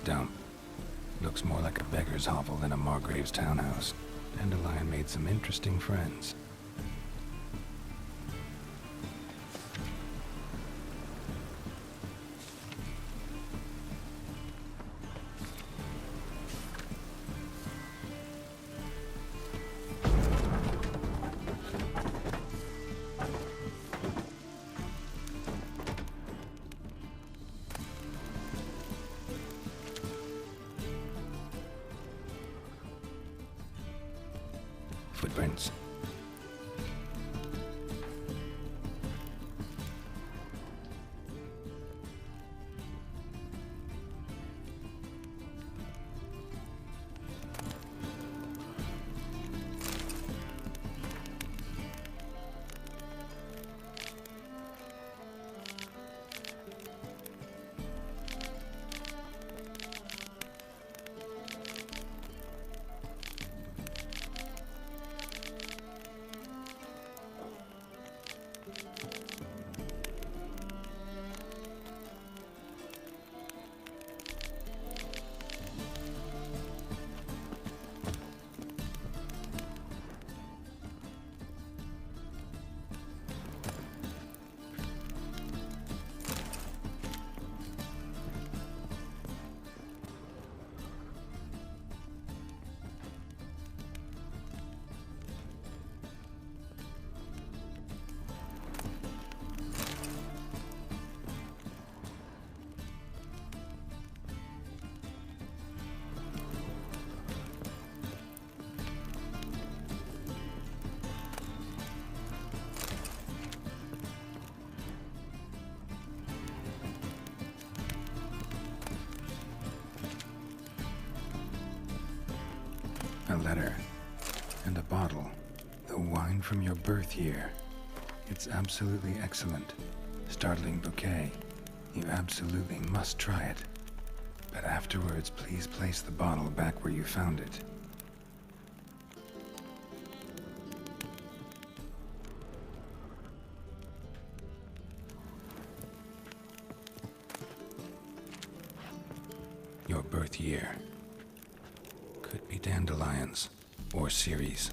Dump. Looks more like a beggar's hovel than a Margrave's townhouse. Dandelion made some interesting friends. Footprints. A letter. And a bottle. The wine from your birth year. It's absolutely excellent. Startling bouquet. You absolutely must try it. But afterwards, please place the bottle back where you found it. Your birth year. Could be dandelions or Ceres.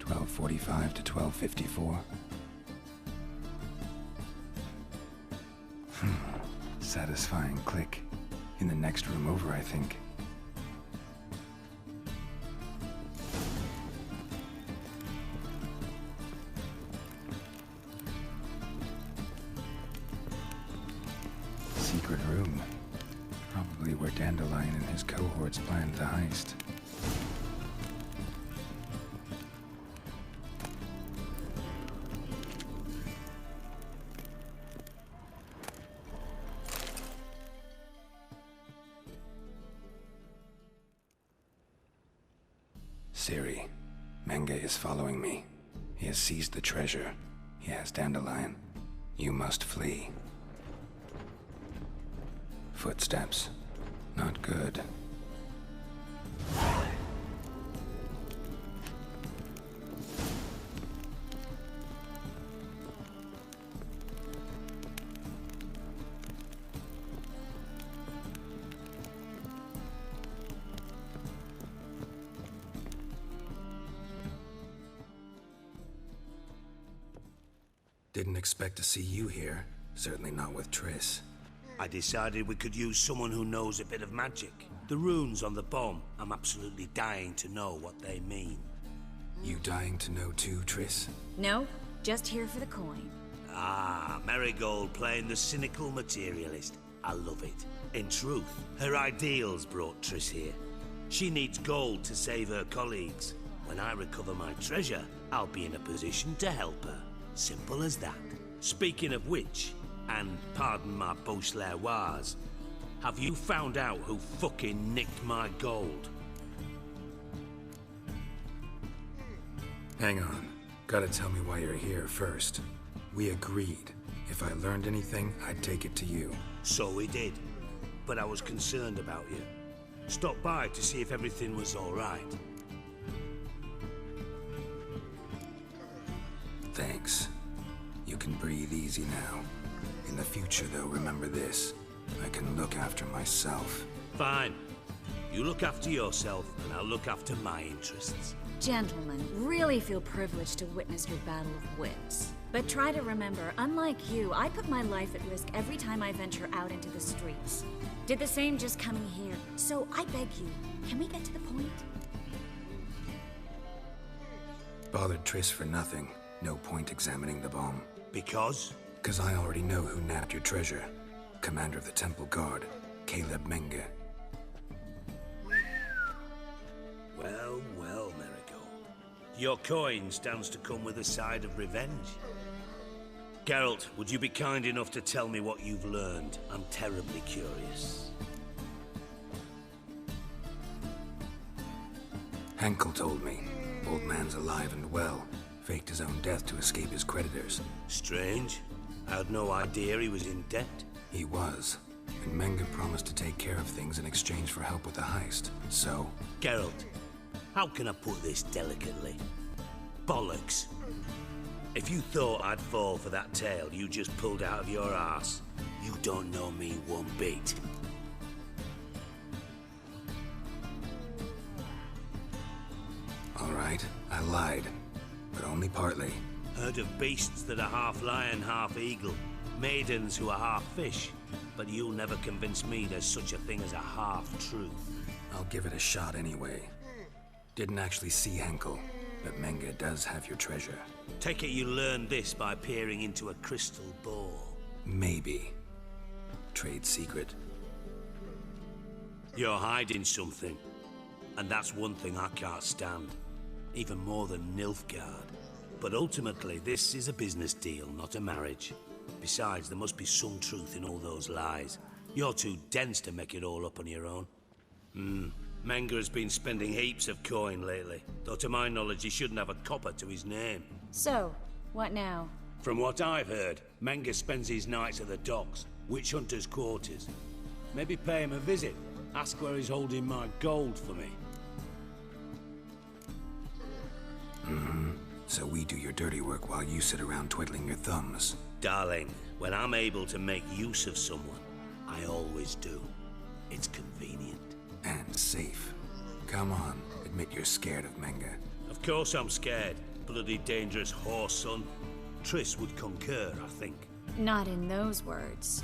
.45 to 12:54. Satisfying click. In the next room over, I think. Secret room. Probably where Dandelion and his cohorts planned the heist. Ciri, Menge is following me. He has seized the treasure. He has Dandelion. You must flee. Footsteps. Not good. Didn't expect to see you here. Certainly not with Triss. I decided we could use someone who knows a bit of magic. The runes on the bomb, I'm absolutely dying to know what they mean. You dying to know too, Triss? No, just here for the coin. Ah, Marigold playing the cynical materialist. I love it. In truth, her ideals brought Triss here. She needs gold to save her colleagues. When I recover my treasure, I'll be in a position to help her. Simple as that. Speaking of which, and pardon my Beauclervoise, have you found out who fucking nicked my gold? Hang on. Gotta tell me why you're here first. We agreed. If I learned anything, I'd take it to you. So we did. But I was concerned about you. Stopped by to see if everything was all right. Thanks. You can breathe easy now. In the future, though, remember this. I can look after myself. Fine. You look after yourself, and I'll look after my interests. Gentlemen, really feel privileged to witness your battle of wits. But try to remember, unlike you, I put my life at risk every time I venture out into the streets. Did the same just coming here. So I beg you, can we get to the point? Bothered Triss for nothing. No point examining the bomb. Because? Because I already know who nabbed your treasure. Commander of the Temple Guard, Caleb Menge. Well, well, Marigold. Your coin stands to come with a side of revenge. Geralt, would you be kind enough to tell me what you've learned? I'm terribly curious. Henkel told me. Old man's alive and well. Faked his own death to escape his creditors. Strange. I had no idea he was in debt. He was. And Menge promised to take care of things in exchange for help with the heist. So... Geralt, how can I put this delicately? Bollocks. If you thought I'd fall for that tale you just pulled out of your arse, you don't know me one bit. All right, I lied. But only partly. Heard of beasts that are half lion, half eagle. Maidens who are half fish. But you'll never convince me there's such a thing as a half-truth. I'll give it a shot anyway. Didn't actually see Henkel, but Menge does have your treasure. Take it you learned this by peering into a crystal ball. Maybe. Trade secret. You're hiding something. And that's one thing I can't stand. Even more than Nilfgaard. But ultimately, this is a business deal, not a marriage. Besides, there must be some truth in all those lies. You're too dense to make it all up on your own. Menge has been spending heaps of coin lately, though to my knowledge he shouldn't have a copper to his name. So, what now? From what I've heard, Menge spends his nights at the docks, witch hunters' quarters. Maybe pay him a visit, ask where he's holding my gold for me. So we do your dirty work while you sit around twiddling your thumbs. Darling, when I'm able to make use of someone, I always do. It's convenient. And safe. Come on, admit you're scared of Menge. Of course I'm scared. Bloody dangerous horse, son. Triss would concur, I think. Not in those words.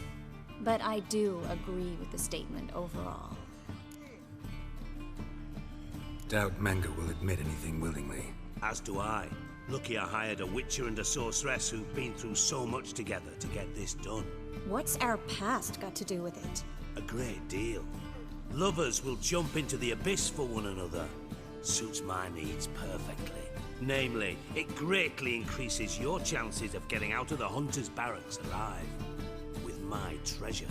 But I do agree with the statement overall. Doubt Menge will admit anything willingly. As do I. Lucky I hired a witcher and a sorceress who've been through so much together to get this done. What's our past got to do with it? A great deal. Lovers will jump into the abyss for one another. Suits my needs perfectly. Namely, it greatly increases your chances of getting out of the Hunter's barracks alive. With my treasure.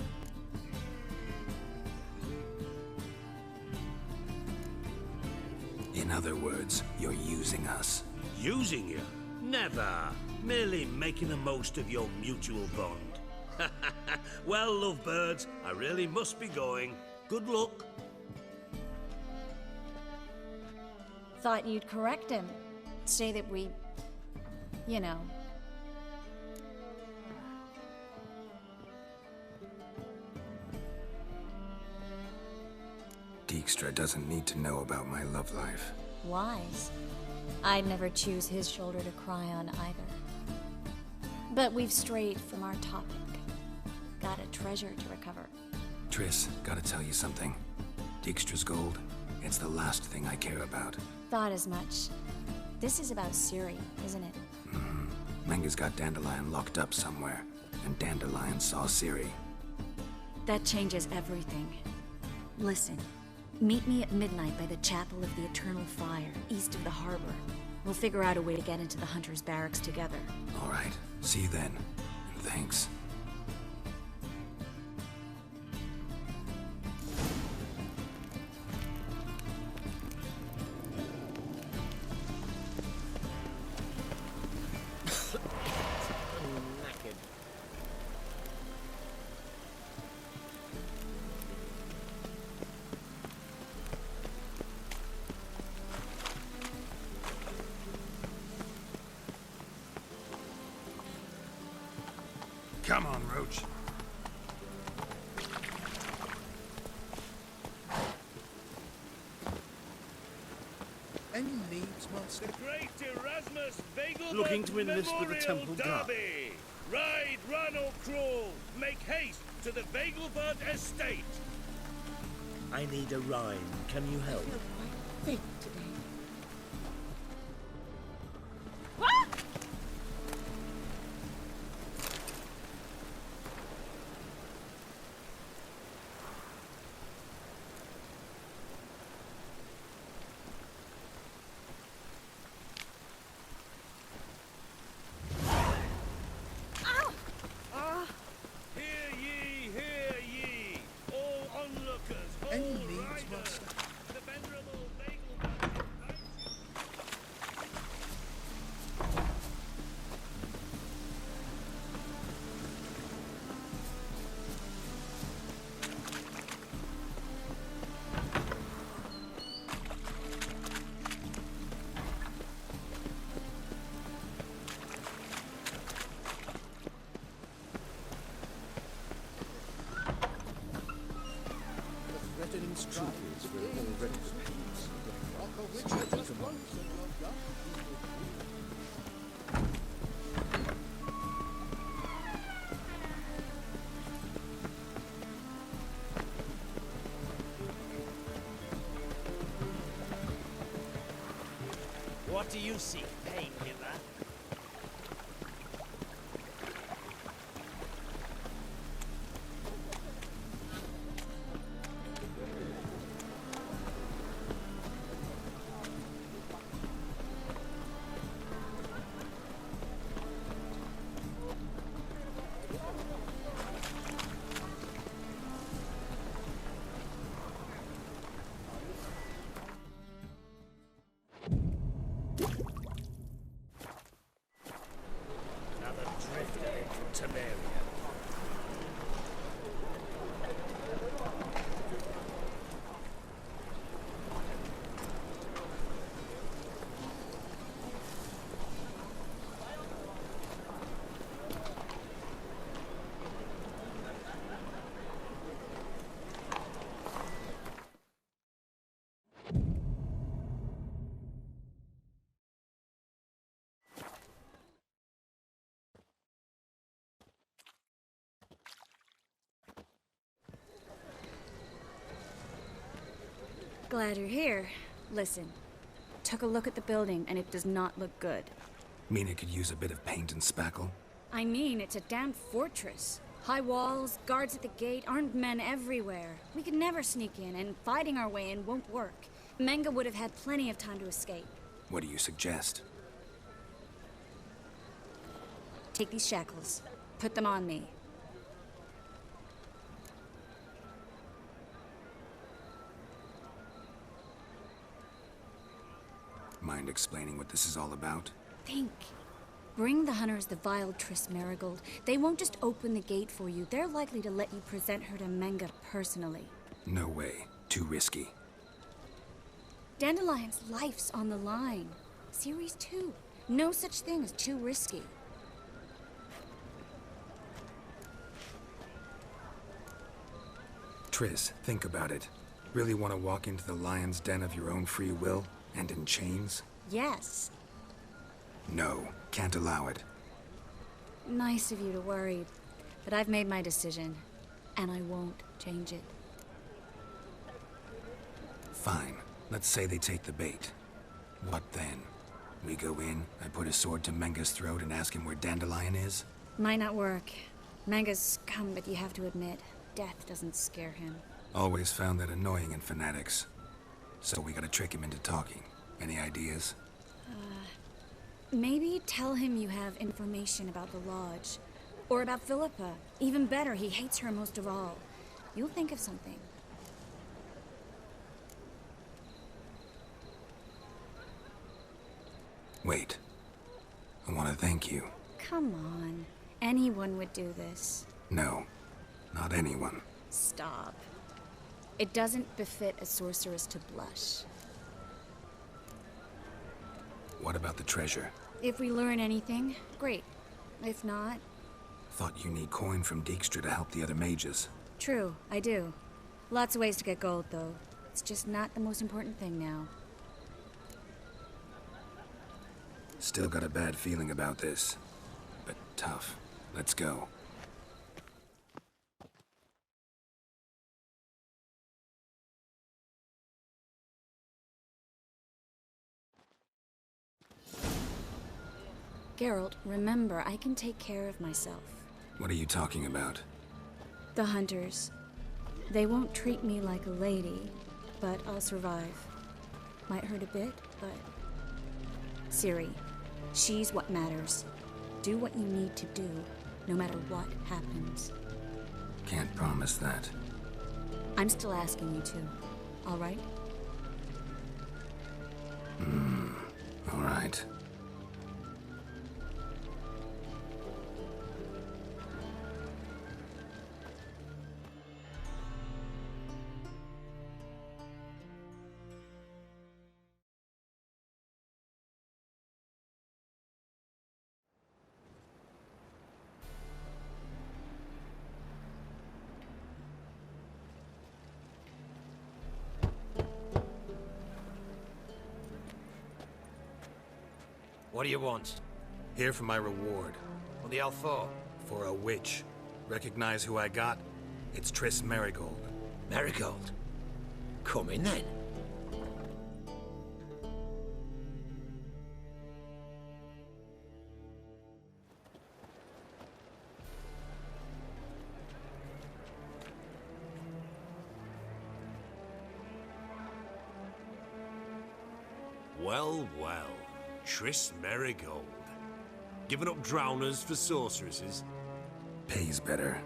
In other words, you're using us. Using you? Never. Merely making the most of your mutual bond. Well, lovebirds, I really must be going. Good luck. Thought you'd correct him. Say that we... you know. Dijkstra doesn't need to know about my love life. Wise. I'd never choose his shoulder to cry on either. But we've strayed from our topic. Got a treasure to recover. Triss, gotta tell you something. Dijkstra's gold, it's the last thing I care about. Thought as much. This is about Ciri, isn't it? Menge's got Dandelion locked up somewhere, and Dandelion saw Ciri. That changes everything. Listen, meet me at midnight by the Chapel of the Eternal Fire, east of the harbor. We'll figure out a way to get into the Hunter's barracks together. All right, see you then. And thanks. Come on, Roach. Any needs, Master? Great Erasmus Vegelbert Looking to enlist with the Temple Guard. Derby. Ride, run or crawl. Make haste to the Vegelbert estate. I need a rhyme. Can you help? Think today. Hear ye, all onlookers, all Any needs, riders. Master? The venerable Vegelbert. Threatening struggles will already repeat. What do you seek, pain giver? Another drifter into Temeria. Glad you're here. Listen, took a look at the building and it does not look good. Mean it could use a bit of paint and spackle? I mean, it's a damn fortress. High walls, guards at the gate, armed men everywhere. We could never sneak in, and fighting our way in won't work. Menga would have had plenty of time to escape. What do you suggest? Take these shackles. Put them on me. Mind explaining what this is all about? Think. Bring the hunters the vile Triss Merigold. They won't just open the gate for you. They're likely to let you present her to Menga personally. No way. Too risky. Dandelion's life's on the line. Series 2. No such thing as too risky. Triss, think about it. Really want to walk into the lion's den of your own free will? And in chains? Yes. No, can't allow it. Nice of you to worry, but I've made my decision, and I won't change it. Fine. Let's say they take the bait. What then? We go in, I put a sword to Menga's throat and ask him where Dandelion is? Might not work. Menga's scum, but you have to admit, death doesn't scare him. Always found that annoying in fanatics. So we gotta trick him into talking. Any ideas? Maybe tell him you have information about the Lodge. Or about Philippa. Even better, he hates her most of all. You'll think of something. Wait. I want to thank you. Come on. Anyone would do this. No. Not anyone. Stop. It doesn't befit a sorceress to blush. What about the treasure? If we learn anything, great. If not, Thought you need coin from Dijkstra to help the other mages. true, I do. Lots of ways to get gold, though. It's just not the most important thing now. Still got a bad feeling about this. But tough. Let's go. Geralt, remember, I can take care of myself. What are you talking about? The hunters. They won't treat me like a lady, but I'll survive. Might hurt a bit, but... Ciri, she's what matters. Do what you need to do, no matter what happens. Can't promise that. I'm still asking you to, all right? All right. What do you want? Here for my reward. What the hell for? For a witch. Recognize who I got? It's Triss Merigold. Marigold. Come in then. Well, well. Triss Merigold. Giving up drowners for sorceresses? Pays better.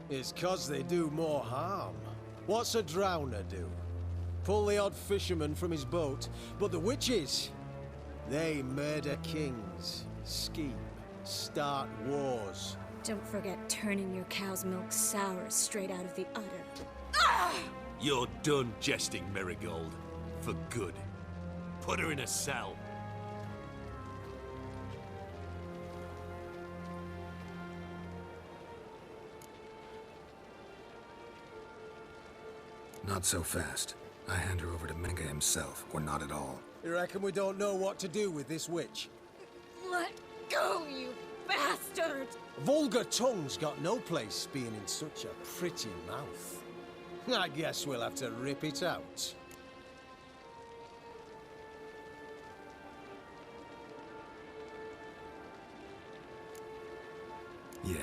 It's 'cause they do more harm. What's a drowner do? Pull the odd fisherman from his boat, but the witches, they murder kings, scheme, start wars. Don't forget turning your cow's milk sour straight out of the udder. You're done jesting, Merigold. For good. Put her in a cell. Not so fast. I hand her over to Menga himself, or not at all. You reckon we don't know what to do with this witch? Let go, you bastard! Vulgar tongue's got no place being in such a pretty mouth. I guess we'll have to rip it out. Yeah,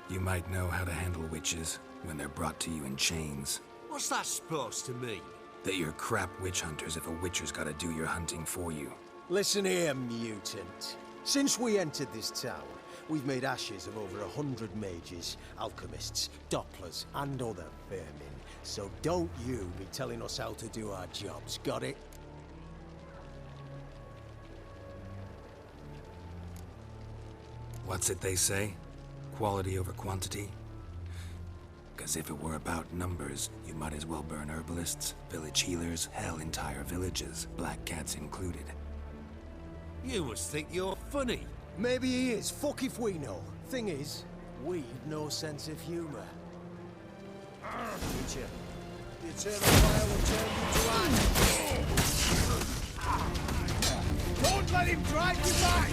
You might know how to handle witches when they're brought to you in chains. What's that supposed to mean? That you're crap witch hunters if a witcher's gotta do your hunting for you. Listen here, mutant. Since we entered this town, we've made ashes of over 100 mages, alchemists, dopplers, and other vermin. So don't you be telling us how to do our jobs, got it? What's it they say? Quality over quantity? Because if it were about numbers, you might as well burn herbalists, village healers, hell, entire villages, black cats included. You must think you're funny. Maybe he is, fuck if we know. Thing is, we've no sense of humor. Witcher, the eternal fire will turn you to ash. Don't let him drive you back!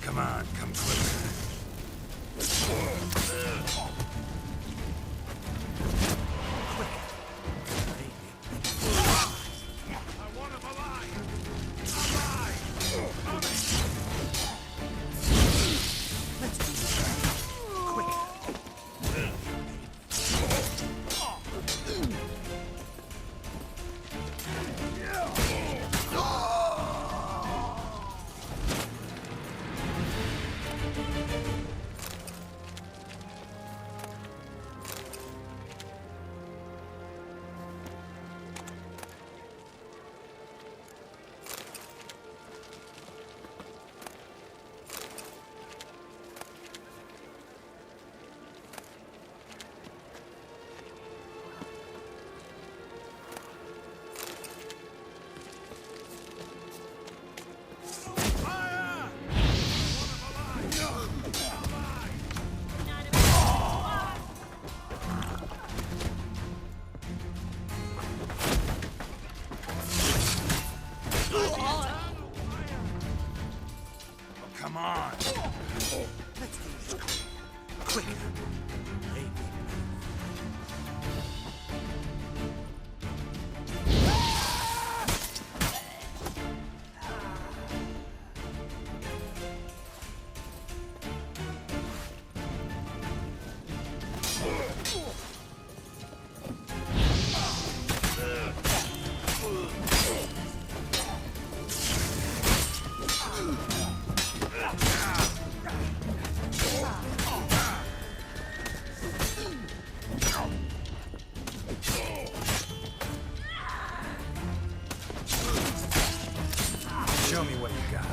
Come on, come closer. I want him alive! Alive! Come on! Let's do this quicker. Maybe. Show me what you got.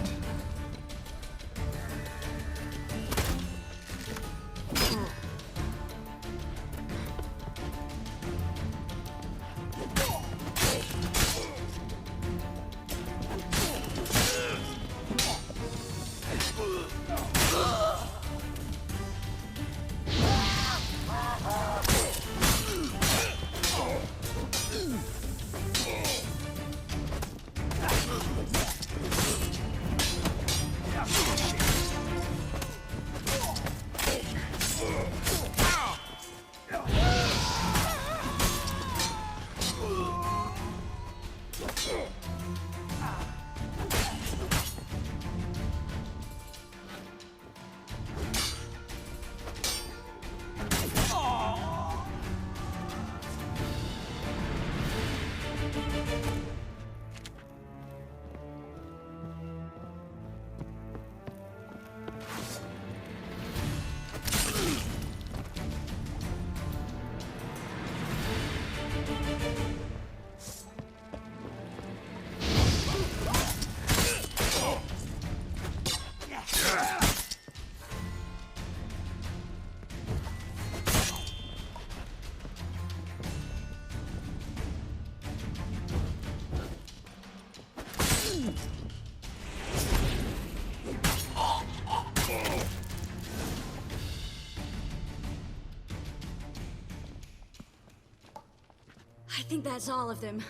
I think that's all of them.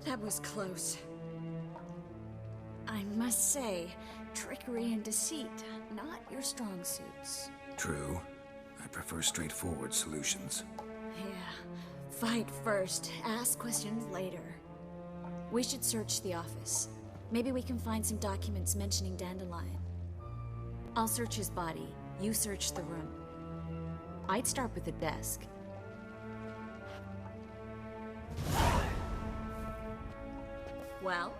That was close. I must say, trickery and deceit, not your strong suits. True. I prefer straightforward solutions. Yeah. Fight first, ask questions later. We should search the office. Maybe we can find some documents mentioning Dandelion. I'll search his body. You search the room. I'd start with the desk. Well?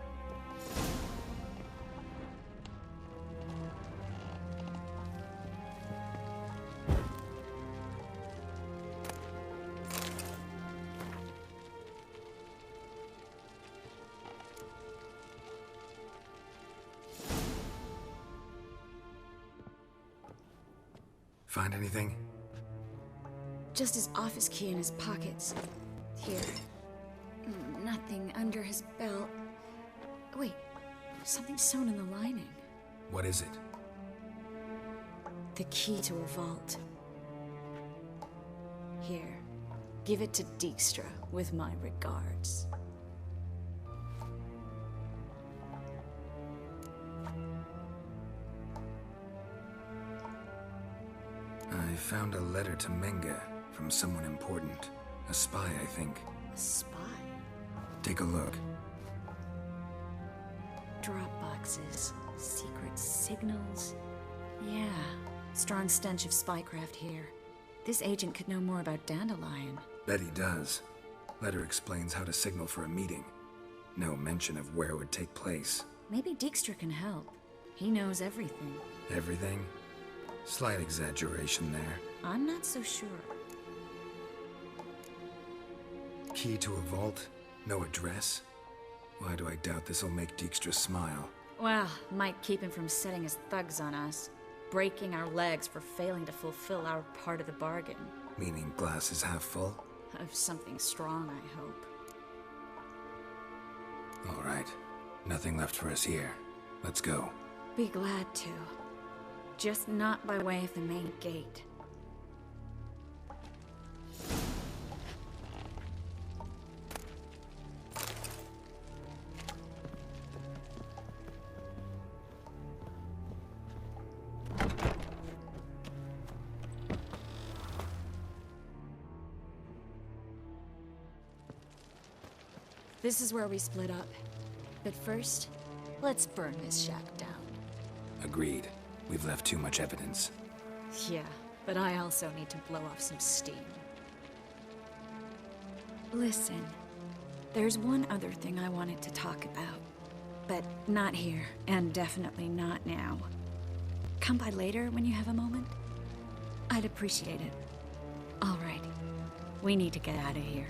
Find anything? Just his office key in his pockets. Here. Nothing under his belt. Wait, something sewn in the lining. What is it? The key to a vault. Here. Give it to Dijkstra with my regards. I found a letter to Menge from someone important. A spy, I think. A spy? Take a look. Drop boxes, secret signals. Yeah, strong stench of spycraft here. This agent could know more about Dandelion. Bet he does. Letter explains how to signal for a meeting. No mention of where it would take place. Maybe Dijkstra can help. He knows everything. Everything? Slight exaggeration there. I'm not so sure. Key to a vault? No address? Why do I doubt this'll make Dijkstra smile? Well, might keep him from setting his thugs on us. Breaking our legs for failing to fulfill our part of the bargain. Meaning glass is half full? Of something strong, I hope. All right. Nothing left for us here. Let's go. Be glad to. Just not by way of the main gate. This is where we split up. But first, let's burn this shack down. Agreed. We've left too much evidence. Yeah, but I also need to blow off some steam. Listen, there's one other thing I wanted to talk about. But not here, and definitely not now. Come by later when you have a moment? I'd appreciate it. All right. We need to get out of here.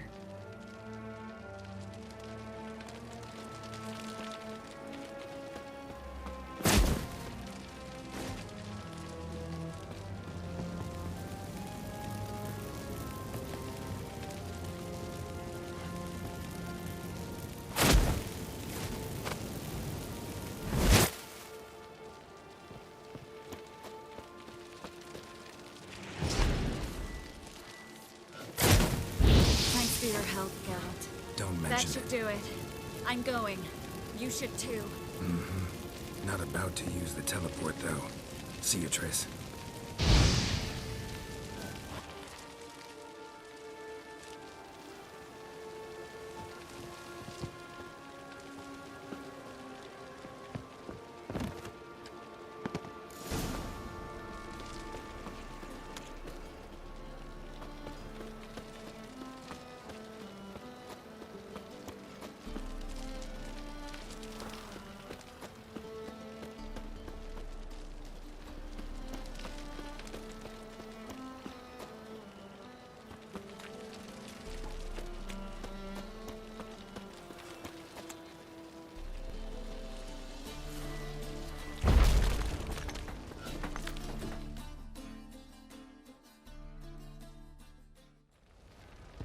Thanks for your help, Geralt. Don't That mention should it. do it. I'm going. You should too. Not about to use the teleport, though. See you, Triss.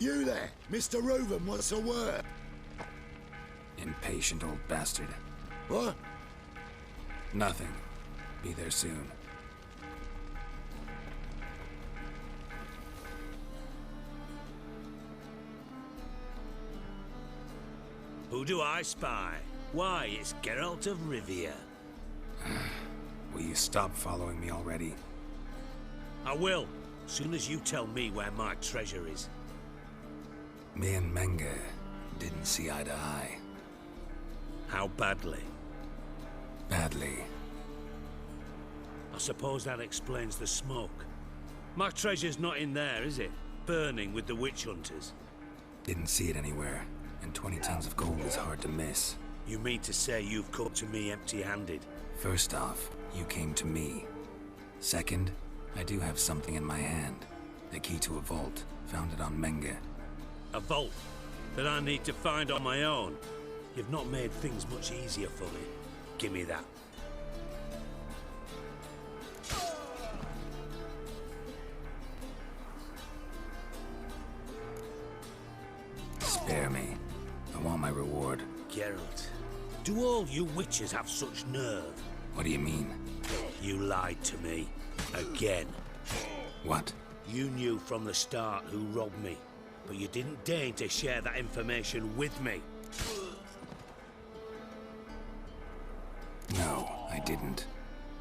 You there, Mr. Reuven, what's the word? Impatient old bastard. What? Nothing. Be there soon. Who do I spy? Why, it's Geralt of Rivia. Will you stop following me already? I will, soon as you tell me where my treasure is. Me and Menge didn't see eye to eye. How badly? Badly. I suppose that explains the smoke. My treasure's not in there, is it? Burning with the witch hunters. Didn't see it anywhere, and 20 tons of gold is hard to miss. You mean to say you've come to me empty-handed? First off, you came to me. Second, I do have something in my hand. The key to a vault, founded on Menge. A vault that I need to find on my own? You've not made things much easier for me. Give me that. Spare me. I want my reward. Geralt, do all you witches have such nerve? What do you mean? You lied to me. Again. What? You knew from the start who robbed me, but you didn't deign to share that information with me. No, I didn't.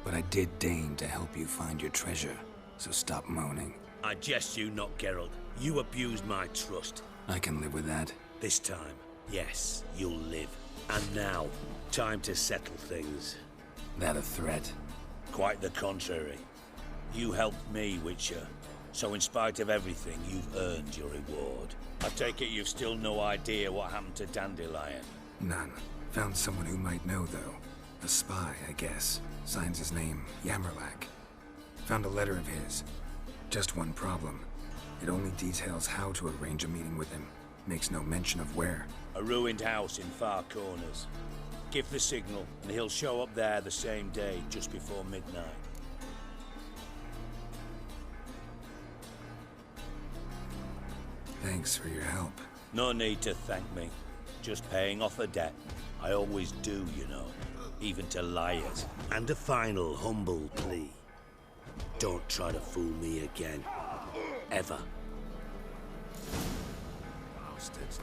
But I did deign to help you find your treasure, so stop moaning. I jest you not, Geralt. You abused my trust. I can live with that. This time, yes, you'll live. And now, time to settle things. That a threat? Quite the contrary. You helped me, Witcher. So in spite of everything, you've earned your reward. I take it you've still no idea what happened to Dandelion. None. Found someone who might know, though. A spy, I guess. Signs his name, Yamerlak. Found a letter of his. Just one problem. It only details how to arrange a meeting with him. Makes no mention of where. A ruined house in Far Corners. Give the signal, and he'll show up there the same day, just before midnight. Thanks for your help. No need to thank me. Just paying off a debt. I always do, you know. Even to liars. And a final humble plea. Don't try to fool me again. Ever. Bastards.